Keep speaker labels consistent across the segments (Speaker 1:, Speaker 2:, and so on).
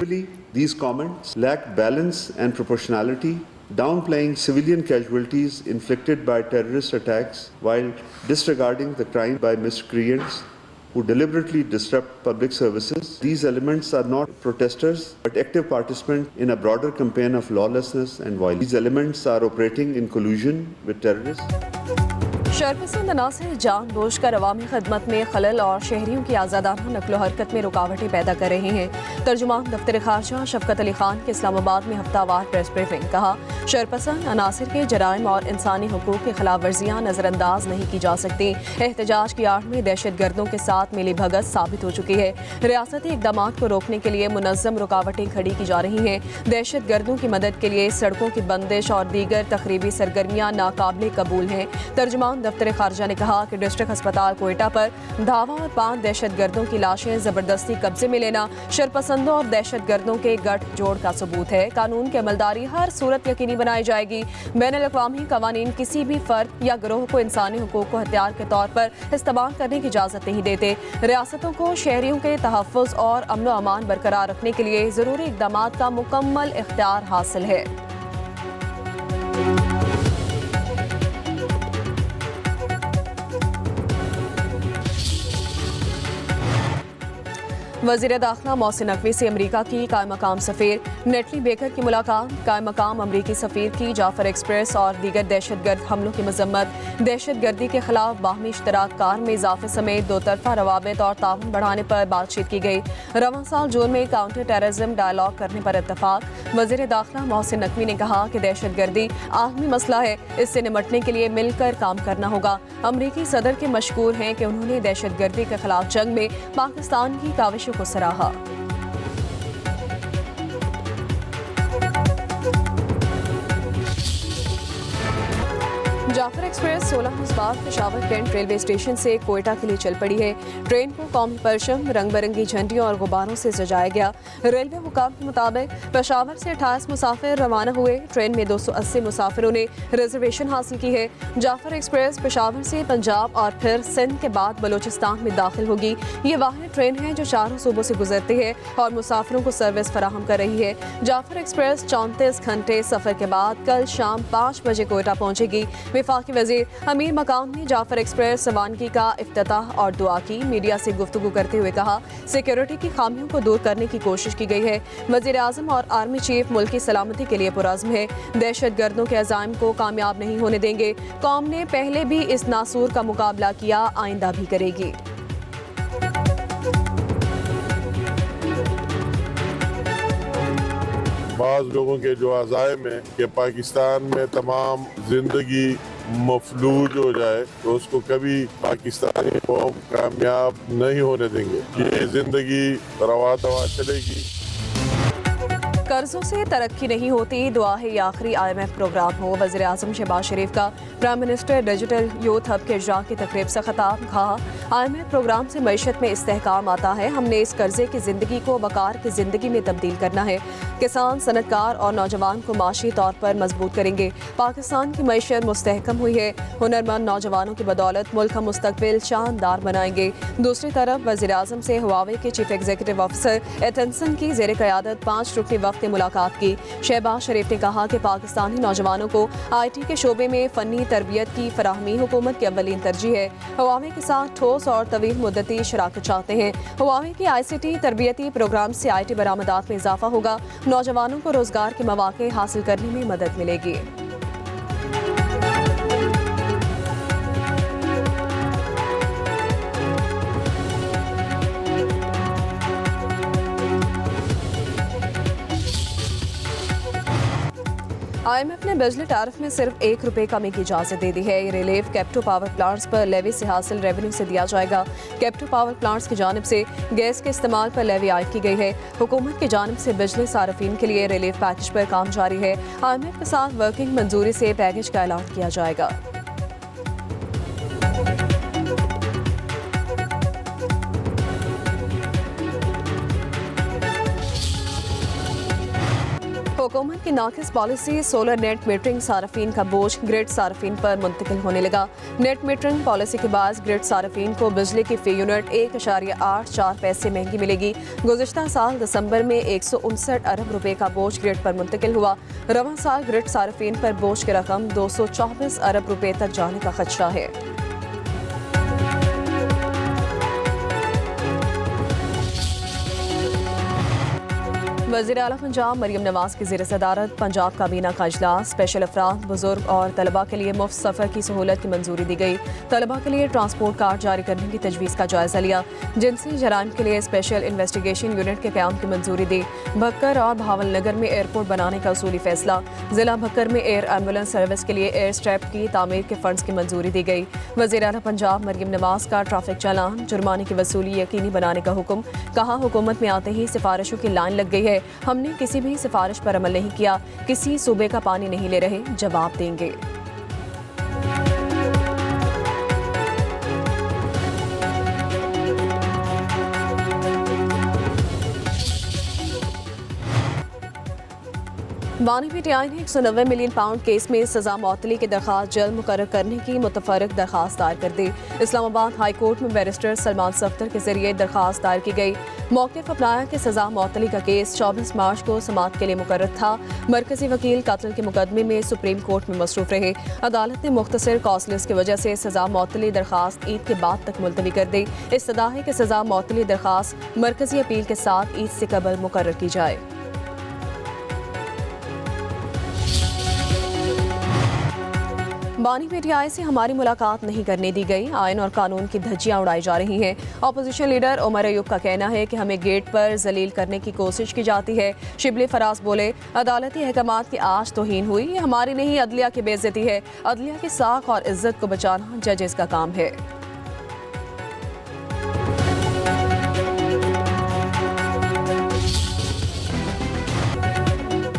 Speaker 1: These comments lack balance and proportionality, downplaying civilian casualties inflicted by terrorist attacks while disregarding the crime by miscreants who deliberately disrupt public services. These elements are not protesters but active participants in a broader campaign of lawlessness and violence. These elements are operating in collusion with terrorists.
Speaker 2: शरपसंद अनासर जानबूझकर अवामी खदमत में खलल और शहरियों की आज़ादाना नकलो हरकत में रुकावटें पैदा कर रहे हैं। तर्जुमान दफ्तर खारजा शफकत अली खान के इस्लामाबाद में हफ्तावार प्रेस ब्रीफिंग। कहा, शरपसंद अनासर के जराइम और इंसानी हुकूक की खिलाफ वर्जियाँ नज़रअंदाज नहीं की जा सकती। एहतजाज की आड़ में दहशत गर्दों के साथ मिली भगत साबित हो चुकी है। रियासती इकदाम को रोकने के लिए मुनज़्ज़म रुकावटें खड़ी की जा रही हैं। दहशत गर्दों की मदद के लिए सड़कों की बंदिश और दीगर तकरीबी सरगर्मियाँ नाकाबिले कबूल हैं। तर्जुमान दफ्तर खारजा ने कहा कि डिस्ट्रिक्ट अस्पताल कोयटा पर धावा और 5 दहशत गर्दों की लाशें जबरदस्ती कब्जे में लेना शरपसंदों और दहशत गर्दों के गठजोड़ का सबूत है। कानून की अमलदारी हर सूरत यकीनी बनाई जाएगी। बैनुल-अक़वामी कवानीन किसी भी फर्द या गिरोह को इंसानी हुकूक को हथियार के तौर पर इस्तेमाल करने की इजाज़त नहीं देते। रियासतों को शहरियों के तहफ़्फ़ुज़ और अमन व अमान बरकरार रखने के लिए ज़रूरी इक़दाम का मुकम्मल इख्तियार हासिल है। वज़ीर दाखिला मोहसिन नकवी से अमरीका की कायम मकाम सफ़ीर नेटली बेकर की मुलाकात। कायम मकाम अमरीकी सफ़ीर की जाफर एक्सप्रेस और दीगर दहशतगर्द हमलों की मजम्मत, दहशत गर्दी के खिलाफ बाहमी इश्तराक कार में इजाफे समेत 2 तरफ़ा रवाबित और ताउन बढ़ाने पर बातचीत की गई। रवां साल जून में काउंटर टेररिज्म डायलॉग करने पर इत्तफाक। वज़ीर दाखिला मोहसिन नकवी ने कहा कि दहशत गर्दी आलमी मसला है, इससे निमटने के लिए मिलकर काम करना होगा। अमरीकी सदर के मशकूर हैं कि उन्होंने दहशत गर्दी के खिलाफ जंग में पाकिस्तान की काविशों को सराहा। जाफर एक्सप्रेस 16 मुस्बात पेशावर कैंट रेलवे स्टेशन से कोयटा के लिए चल पड़ी है। ट्रेन को कौमी परचम, रंग बिरंगी झंडियों और गुब्बारों से सजाया गया। रेलवे हुकाम के मुताबिक पेशावर से 28 मुसाफिर रवाना हुए। ट्रेन में 280 मुसाफिरों ने रिजर्वेशन हासिल की है। जाफर एक्सप्रेस पेशावर से पंजाब और फिर सिंध के बाद बलूचिस्तान में दाखिल होगी। ये वाहिद ट्रेन है जो 4 सूबों से गुजरती है और मुसाफिरों को सर्विस फराहम कर रही है। जाफर एक्सप्रेस 34 घंटे सफर के बाद कल शाम 5 बजे कोयटा पहुंचेगी। वफाकी वज़ीर अमीर मकाम ने जाफर एक्सप्रेस रवानगी का इफ्तिताह और दुआ की। मीडिया से गुफ्तगू करते हुए कहा, सिक्योरिटी की खामियों को दूर करने की कोशिश की गई है। वज़ीर आज़म और आर्मी चीफ मुल्क की सलामती के लिए पुरज़्म है। दहशत गर्दों के अज़ाइम को कामयाब नहीं होने देंगे। कौम ने पहले भी इस नासूर का मुकाबला किया, आइंदा भी करेगी।
Speaker 3: बाज़ लोगों के जो अज़ाइम है कि पाकिस्तान में तमाम जिंदगी मफलूज हो जाए तो उसको कभी पाकिस्तानी कौम कामयाब नहीं होने देंगे। ये जिंदगी रवा दवा चलेगी।
Speaker 2: कर्जों से तरक्की नहीं होती, दुआ है ये आखिरी IMF प्रोग्राम हो। वज़ीर आज़म शहबाज शरीफ का prime minister digital youth hub के इजरा की तकरीब से खिताब। कहा, IMF प्रोग्राम से मईशत में इस्तेहकाम आता है। हमने इस कर्जे की ज़िंदगी को वकार की ज़िंदगी में तब्दील करना है। किसान, सनतकार और नौजवान को माशी तौर पर मजबूत करेंगे। पाकिस्तान की मईशत मुस्तहकम हुई है। हुनरमंद नौजवानों की बदौलत मुल्क का मुस्तकबिल शानदार बनाएंगे। दूसरी तरफ वज़ीर आज़म से हुआवे के चीफ एग्जीक्यूटिव ऑफिसर एथनसन की ज़ेर क़यादत 5 रुकनी वक्त मुलाकात की। शहबाज शरीफ ने कहा कि पाकिस्तानी नौजवानों को IT के शोबे में फ़नी तरबियत की फराहमी हुकूमत की अव्वलीन तरजीह है। हुआवे के साथ ठोस और तवील मुद्दती शराकत चाहते हैं। हुआवे की ICT तरबियती प्रोग्राम से IT बरामदात में इजाफा होगा। नौजवानों को रोजगार के मौके हासिल करने में मदद मिलेगी। IMF ने बिजली टैरिफ में सिर्फ ₹1 कमी की इजाज़त दे दी है। ये रिलीफ कैप्टो पावर प्लांट्स पर लेवी से हासिल रेवेन्यू से दिया जाएगा। कैप्टो पावर प्लांट्स की जानिब से गैस के इस्तेमाल पर लेवी आयद की गई है। हुकूमत की जानिब से बिजली सार्फिन के लिए रिलीफ पैकेज पर काम जारी है। IMF के साथ वर्किंग मंजूरी से पैकेज का ऐलान किया जाएगा। हुकूमत की नाकिस पॉलिसी सोलर नेट मीटरिंग सार्फिन का बोझ ग्रिड सार्फिन पर मुंतकिल होने लगा। नेट मीटरिंग पॉलिसी के बाद ग्रिड सार्फिन को बिजली की फी यूनिट 1.84 पैसे महंगी मिलेगी। गुज़िश्ता साल दिसंबर में 159 अरब रुपए का बोझ ग्रिड पर मुंतकिल हुआ। रवां साल ग्रिड सार्फिन पर बोझ की रकम 224 अरब रुपए तक जाने का खदशा है। वज़ीर आला पंजाब मरियम नवाज की ज़ेर सदारत पंजाब काबीना का इजलास। स्पेशल अफराद, बुजुर्ग और तलबा के लिए मुफ्त सफ़र की सहूलत की मंजूरी दी गई। तलबा के लिए ट्रांसपोर्ट कार्ड जारी करने की तजवीज़ का जायज़ा लिया। जिनसी जराइम के लिए स्पेशल इन्वेस्टिगेशन यूनिट के क़याम की मंजूरी दी। भक्कर और भावलनगर में एयरपोर्ट बनाने का उसूली फैसला। ज़िला भक्कर में एयर एम्बुलेंस सर्विस के लिए एयर स्ट्रैप की तामीर के फंड्स की मंजूरी दी गई। वज़ीर आला पंजाब मरियम नवाज का ट्रैफिक चालान जुर्माने की वसूली यकीनी बनाने का हुक्म। कहा, हुकूमत में आते ही सिफारिशों की लाइन लग गई है। हमने किसी भी सिफारिश पर अमल नहीं किया, किसी सूबे का पानी नहीं ले रहे, जवाब देंगे। बानी पीटीआई ने 190 मिलियन पाउंड केस में सजा मअतली की दरखास्त जल्द मुकर्रर करने की मुतफर्रिक दरखास्त दायर कर दी। इस्लामाबाद हाई कोर्ट में बैरिस्टर सलमान सफ्तर के जरिए दरखास्त दायर की गई। मौक़िफ़ अपनाया कि सजा मअतली का केस 24 मार्च को समाअत के लिए मुकर्रर था। मरकजी वकील कत्ल के मुकदमे में सुप्रीम कोर्ट में मसरूफ रहे। अदालत ने मुख्तसर कॉस्टलिस्ट की वजह से सजा मअतली दरखास्त ईद के बाद तक मुलतवी कर दी। इस्तदा है कि सजा मअतली दरखास्त मरकजी अपील के साथ ईद से कबल मुकर्रर की जाए। बानी पीटीआई से हमारी मुलाकात नहीं करने दी गई। आयन और कानून की धज्जियां उड़ाई जा रही हैं। अपोजिशन लीडर उमर अयूब का कहना है कि हमें गेट पर जलील करने की कोशिश की जाती है। शिबली फराज बोले, अदालती अहकामात की आज तौहीन हुई, ये हमारी नहीं अदलिया की बेइज्जती है। अदलिया की साख और इज्जत को बचाना जजेस का काम है।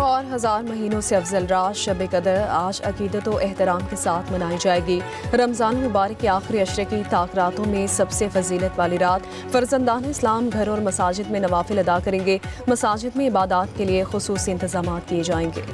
Speaker 2: और 1000 महीनों से अफजल रात शब कदर आज अकीदत व एहतराम के साथ मनाई जाएगी। रमज़ान मुबारक के आखिरी अशरे की ताक रातों में सबसे फजीलत वाली रात फर्जंदान इस्लाम घर और मसाजिद में नवाफिल अदा करेंगे। मसाजिद में इबादत के लिए खुसूसी इंतजाम किए जाएंगे।